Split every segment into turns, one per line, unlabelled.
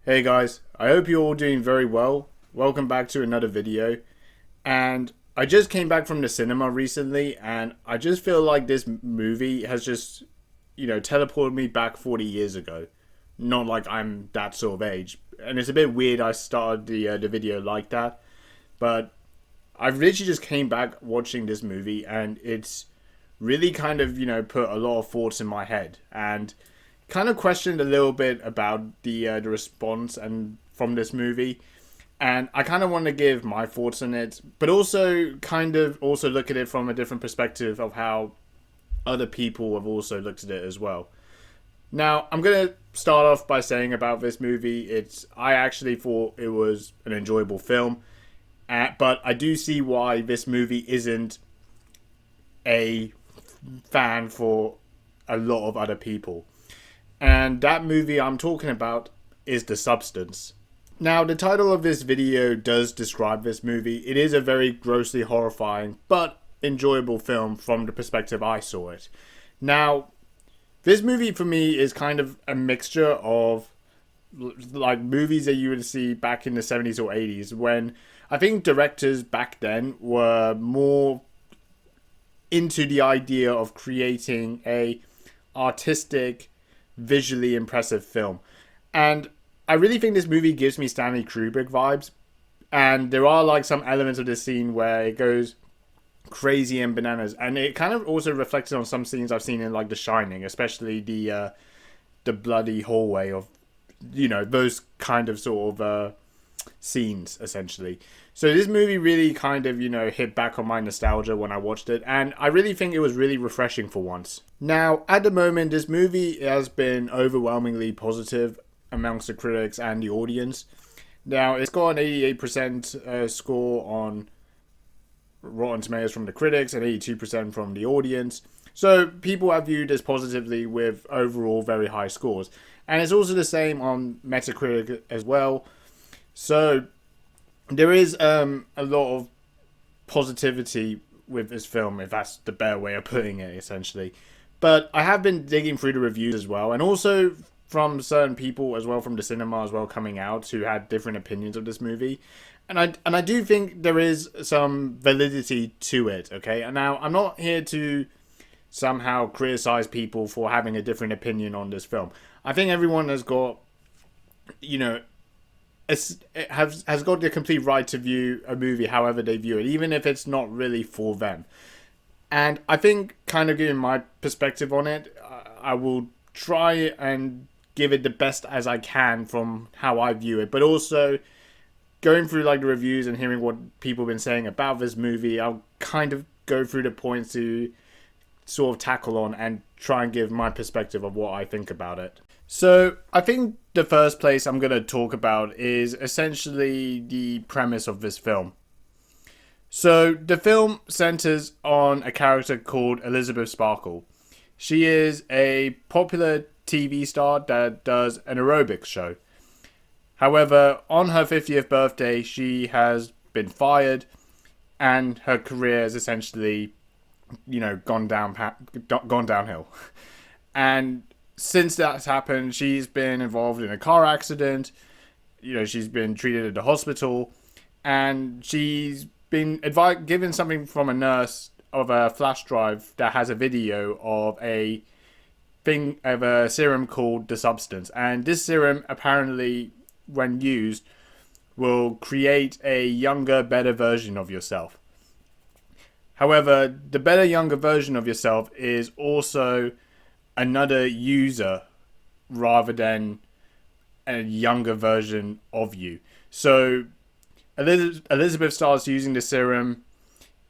Hey guys, I hope you're all doing very well. Welcome back to another video. And I just came back from the cinema recently, and I just feel like this movie has just, teleported me back 40 years ago. Not like I'm that sort of age. And it's a bit weird I started the video like that. But I literally just came back watching this movie, and it's really kind of, put a lot of thoughts in my head. And kind of questioned a little bit about the response and from this movie, and I kind of want to give my thoughts on it, but also kind of also look at it from a different perspective of how other people have also looked at it as well. Now, I'm gonna start off by saying about this movie, I actually thought it was an enjoyable film, but I do see why this movie isn't a fan for a lot of other people. And that movie I'm talking about is The Substance. Now, the title of this video does describe this movie. It is a very grossly horrifying but enjoyable film from the perspective I saw it. Now, this movie for me is kind of a mixture of like movies that you would see back in the 70s or 80s, when I think directors back then were more into the idea of creating a artistic, visually impressive film. And I really think this movie gives me Stanley Kubrick vibes. And there are like some elements of this scene where it goes crazy and bananas, and it kind of also reflected on some scenes I've seen in like The Shining, especially the bloody hallway of those kind of sort of scenes essentially. So this movie really kind of, hit back on my nostalgia when I watched it, and I really think it was really refreshing for once. Now, at the moment, this movie has been overwhelmingly positive amongst the critics and the audience. Now, it's got an 88% score on Rotten Tomatoes from the critics and 82% from the audience. So people have viewed this positively with overall very high scores. And it's also the same on Metacritic as well. So there is a lot of positivity with this film, if that's the better way of putting it, essentially. But I have been digging through the reviews as well, and also from certain people as well from the cinema as well coming out who had different opinions of this movie. And I do think there is some validity to it, okay? And now, I'm not here to somehow criticize people for having a different opinion on this film. I think everyone has got, has got the complete right to view a movie however they view it, even if it's not really for them. And I think, kind of giving my perspective on it, I will try and give it the best as I can from how I view it, but also going through like the reviews and hearing what people have been saying about this movie, I'll kind of go through the points to sort of tackle on and try and give my perspective of what I think about it. So I think the first place I'm going to talk about is essentially the premise of this film. So the film centers on a character called Elizabeth Sparkle. She is a popular TV star that does an aerobics show. However, on her 50th birthday, she has been fired, and her career has essentially, gone downhill. And since that's happened, she's been involved in a car accident. She's been treated at the hospital, and she's been given something from a nurse of a flash drive that has a video of a serum called The Substance. And this serum apparently, when used, will create a younger, better version of yourself. However, the better, younger version of yourself is also another user rather than a younger version of you. So Elizabeth starts using the serum.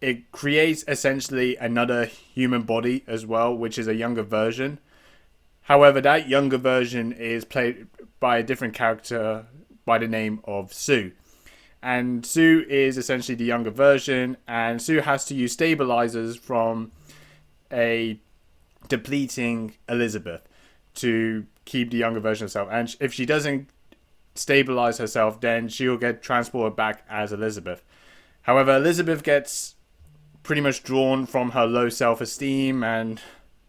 It creates essentially another human body as well, which is a younger version. However, that younger version is played by a different character by the name of Sue. And Sue is essentially the younger version, and Sue has to use stabilizers from a depleting Elizabeth to keep the younger version of herself. And if she doesn't stabilize herself, then she'll get transported back as Elizabeth. However, Elizabeth gets pretty much drawn from her low self-esteem and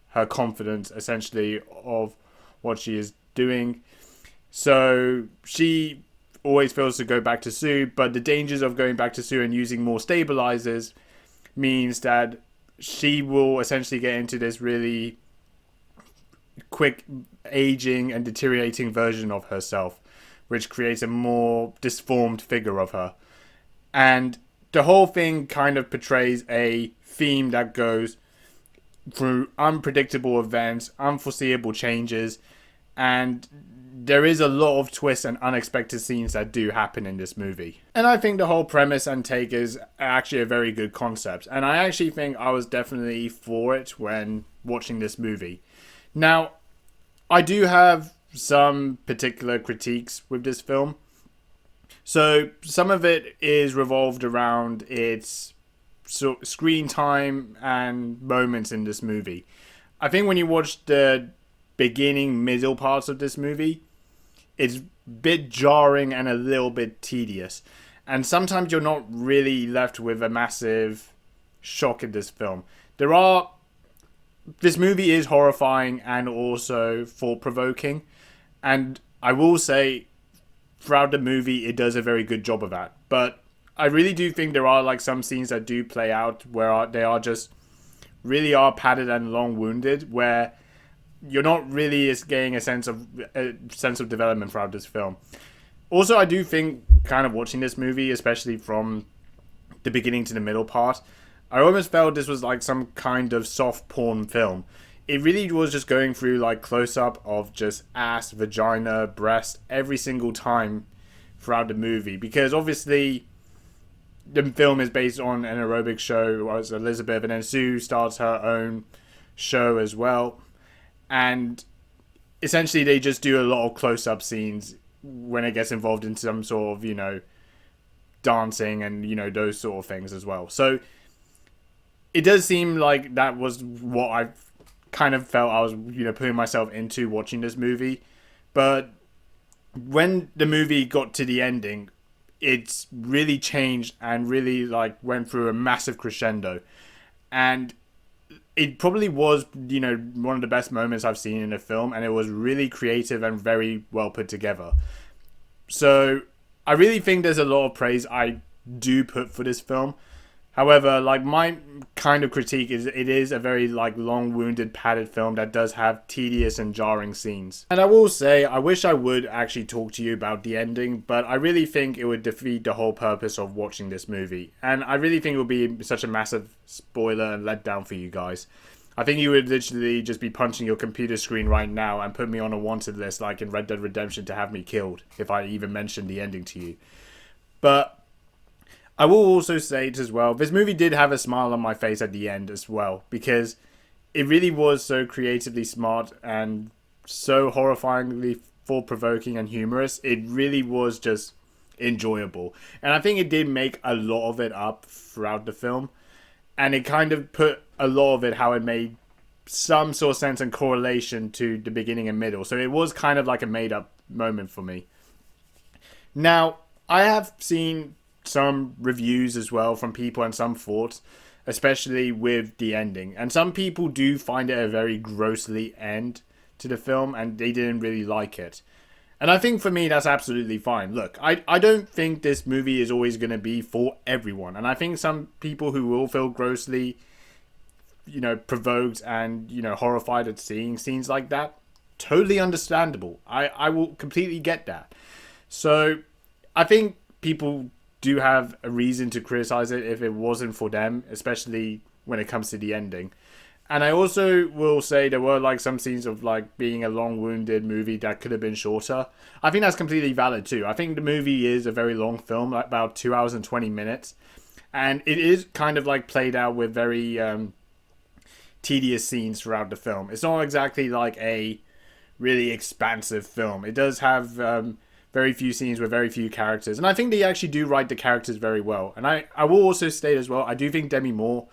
her confidence, essentially, of what she is doing. So she always fails to go back to Sue, but the dangers of going back to Sue and using more stabilizers means that she will essentially get into this really quick aging and deteriorating version of herself, which creates a more disformed figure of her. And the whole thing kind of portrays a theme that goes through unpredictable events, unforeseeable changes, and there is a lot of twists and unexpected scenes that do happen in this movie. And I think the whole premise and take is actually a very good concept. And I actually think I was definitely for it when watching this movie. Now, I do have some particular critiques with this film. So some of it is revolved around its screen time and moments in this movie. I think when you watch the beginning, middle parts of this movie, it's a bit jarring and a little bit tedious. And sometimes you're not really left with a massive shock in this film. This movie is horrifying and also thought-provoking. And I will say, throughout the movie, it does a very good job of that. But I really do think there are like some scenes that do play out where they are just really are padded and long-winded, where you're not really getting a sense of development throughout this film. Also, I do think, kind of watching this movie, especially from the beginning to the middle part, I almost felt this was like some kind of soft porn film. It really was just going through like close-up of just ass, vagina, breast every single time throughout the movie. Because obviously the film is based on an aerobic show as Elizabeth, and then Sue starts her own show as well. And essentially they just do a lot of close-up scenes when it gets involved in some sort of, dancing and, those sort of things as well. So it does seem like that was what I kind of felt I was, putting myself into watching this movie. But when the movie got to the ending, it's really changed and really like went through a massive crescendo. And it probably was, one of the best moments I've seen in a film, and it was really creative and very well put together. So I really think there's a lot of praise I do put for this film. However, like, my kind of critique is it is a very like long-winded, padded film that does have tedious and jarring scenes. And I will say, I wish I would actually talk to you about the ending, but I really think it would defeat the whole purpose of watching this movie. And I really think it would be such a massive spoiler and letdown for you guys. I think you would literally just be punching your computer screen right now and put me on a wanted list like in Red Dead Redemption to have me killed if I even mentioned the ending to you. But I will also say it as well, this movie did have a smile on my face at the end as well, because it really was so creatively smart and so horrifyingly thought-provoking and humorous. It really was just enjoyable. And I think it did make a lot of it up throughout the film. And it kind of put a lot of it how it made some sort of sense and correlation to the beginning and middle. So it was kind of like a made-up moment for me. Now, I have seen some reviews as well from people and some thoughts, especially with the ending. And some people do find it a very grossly end to the film, and they didn't really like it. And I think for me, that's absolutely fine. Look, I don't think this movie is always going to be for everyone. And I think some people who will feel grossly, provoked and, horrified at seeing scenes like that, totally understandable. I will completely get that. So I think people do have a reason to criticize it if it wasn't for them, especially when it comes to the ending. And I also will say there were like some scenes of like being a long-winded movie that could have been shorter. I think that's completely valid too. I think the movie is a very long film, like about 2 hours and 20 minutes. And it is kind of like played out with very tedious scenes throughout the film. It's not exactly like a really expansive film. It does have very few scenes with very few characters. And I think they actually do write the characters very well. And I will also state as well, I do think Demi Moore's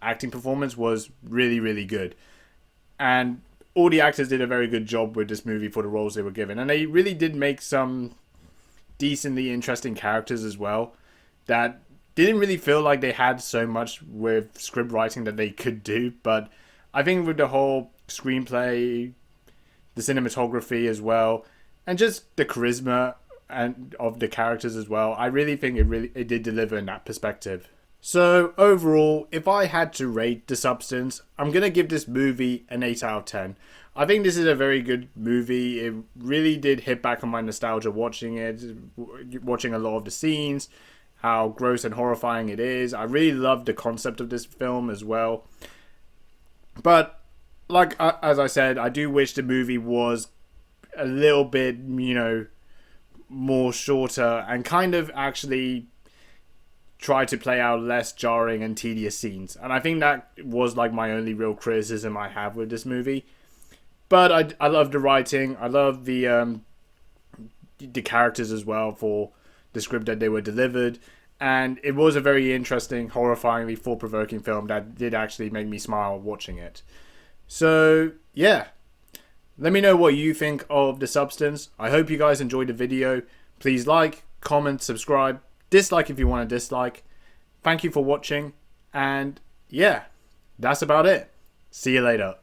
acting performance was really, really good. And all the actors did a very good job with this movie for the roles they were given. And they really did make some decently interesting characters as well that didn't really feel like they had so much with script writing that they could do. But I think with the whole screenplay, the cinematography as well, and just the charisma and of the characters as well. I really think it did deliver in that perspective. So overall, if I had to rate The Substance, I'm going to give this movie an 8 out of 10. I think this is a very good movie. It really did hit back on my nostalgia watching it, watching a lot of the scenes, how gross and horrifying it is. I really loved the concept of this film as well. But as I said, I do wish the movie was a little bit, more shorter and kind of actually try to play out less jarring and tedious scenes. And I think that was my only real criticism I have with this movie. But I love the writing. I love the characters as well for the script that they were delivered. And it was a very interesting, horrifyingly thought-provoking film that did actually make me smile watching it. So, yeah. Let me know what you think of The Substance. I hope you guys enjoyed the video. Please like, comment, subscribe. Dislike if you want to dislike. Thank you for watching. And, yeah. That's about it. See you later.